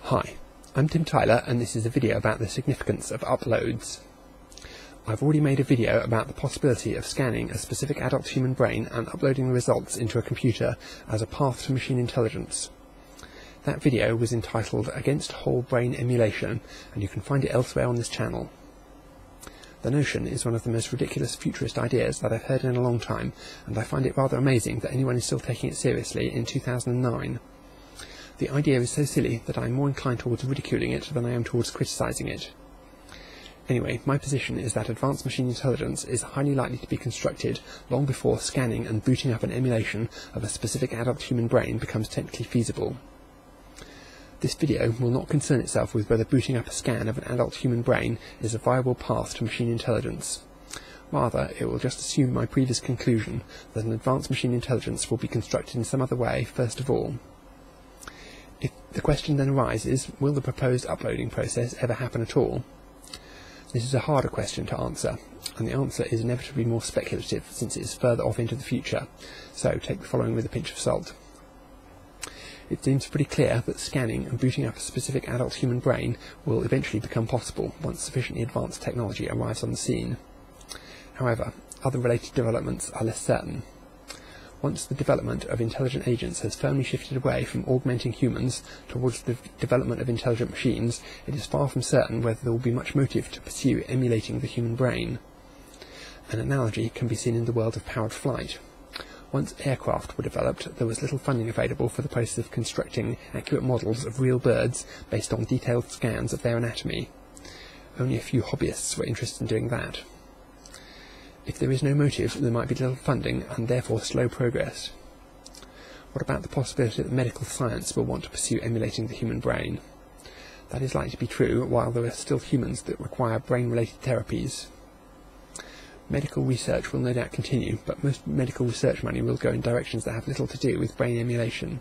Hi, I'm Tim Tyler and this is a video about the significance of uploads. I've already made a video about the possibility of scanning a specific adult human brain and uploading the results into a computer as a path to machine intelligence. That video was entitled Against Whole Brain Emulation, and you can find it elsewhere on this channel. The notion is one of the most ridiculous futurist ideas that I've heard in a long time, and I find it rather amazing that anyone is still taking it seriously in 2009. The idea is so silly that I'm more inclined towards ridiculing it than I am towards criticising it. Anyway, my position is that advanced machine intelligence is highly likely to be constructed long before scanning and booting up an emulation of a specific adult human brain becomes technically feasible. This video will not concern itself with whether booting up a scan of an adult human brain is a viable path to machine intelligence. Rather, it will just assume my previous conclusion that an advanced machine intelligence will be constructed in some other way first of all. If the question then arises, will the proposed uploading process ever happen at all? This is a harder question to answer, and the answer is inevitably more speculative since it is further off into the future, so take the following with a pinch of salt. It seems pretty clear that scanning and booting up a specific adult human brain will eventually become possible once sufficiently advanced technology arrives on the scene. However, other related developments are less certain. Once the development of intelligent agents has firmly shifted away from augmenting humans towards the development of intelligent machines, it is far from certain whether there will be much motive to pursue emulating the human brain. An analogy can be seen in the world of powered flight. Once aircraft were developed, there was little funding available for the process of constructing accurate models of real birds based on detailed scans of their anatomy. Only a few hobbyists were interested in doing that. If there is no motive, there might be little funding and therefore slow progress. What about the possibility that medical science will want to pursue emulating the human brain? That is likely to be true while there are still humans that require brain-related therapies. Medical research will no doubt continue, but most medical research money will go in directions that have little to do with brain emulation.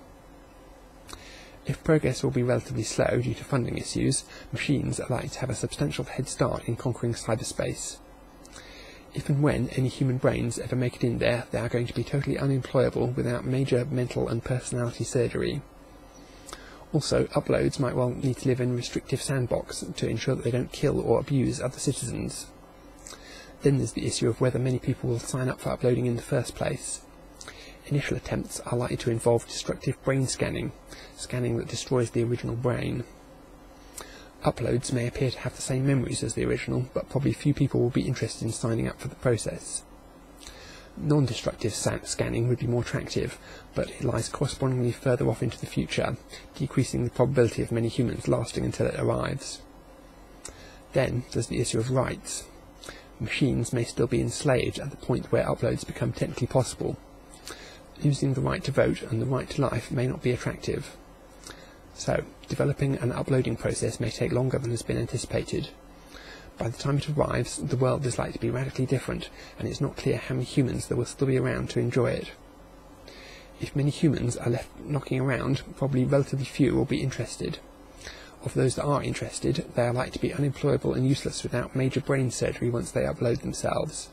If progress will be relatively slow due to funding issues, machines are likely to have a substantial head start in conquering cyberspace. If and when any human brains ever make it in there, they are going to be totally unemployable without major mental and personality surgery. Also, uploads might well need to live in a restrictive sandbox to ensure that they don't kill or abuse other citizens. Then there's the issue of whether many people will sign up for uploading in the first place. Initial attempts are likely to involve destructive brain scanning that destroys the original brain. Uploads may appear to have the same memories as the original, but probably few people will be interested in signing up for the process. Non-destructive scanning would be more attractive, but it lies correspondingly further off into the future, decreasing the probability of many humans lasting until it arrives. Then there's the issue of rights. Machines may still be enslaved at the point where uploads become technically possible. Losing the right to vote and the right to life may not be attractive. So, developing an uploading process may take longer than has been anticipated. By the time it arrives, the world is likely to be radically different, and it's not clear how many humans there will still be around to enjoy it. If many humans are left knocking around, probably relatively few will be interested. Of those that are interested, they are likely to be unemployable and useless without major brain surgery once they upload themselves.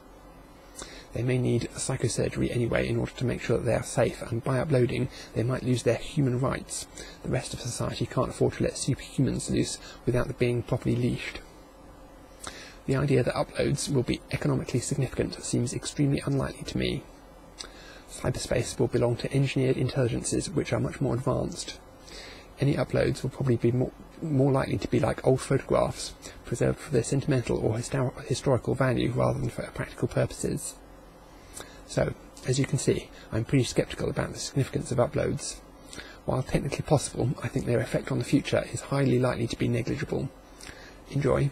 They may need psychosurgery anyway in order to make sure that they are safe, and by uploading they might lose their human rights. The rest of society can't afford to let superhumans loose without them being properly leashed. The idea that uploads will be economically significant seems extremely unlikely to me. Cyberspace will belong to engineered intelligences which are much more advanced. Any uploads will probably be more likely to be like old photographs, preserved for their sentimental or historical value rather than for practical purposes. So, as you can see, I'm pretty sceptical about the significance of uploads. While technically possible, I think their effect on the future is highly likely to be negligible. Enjoy.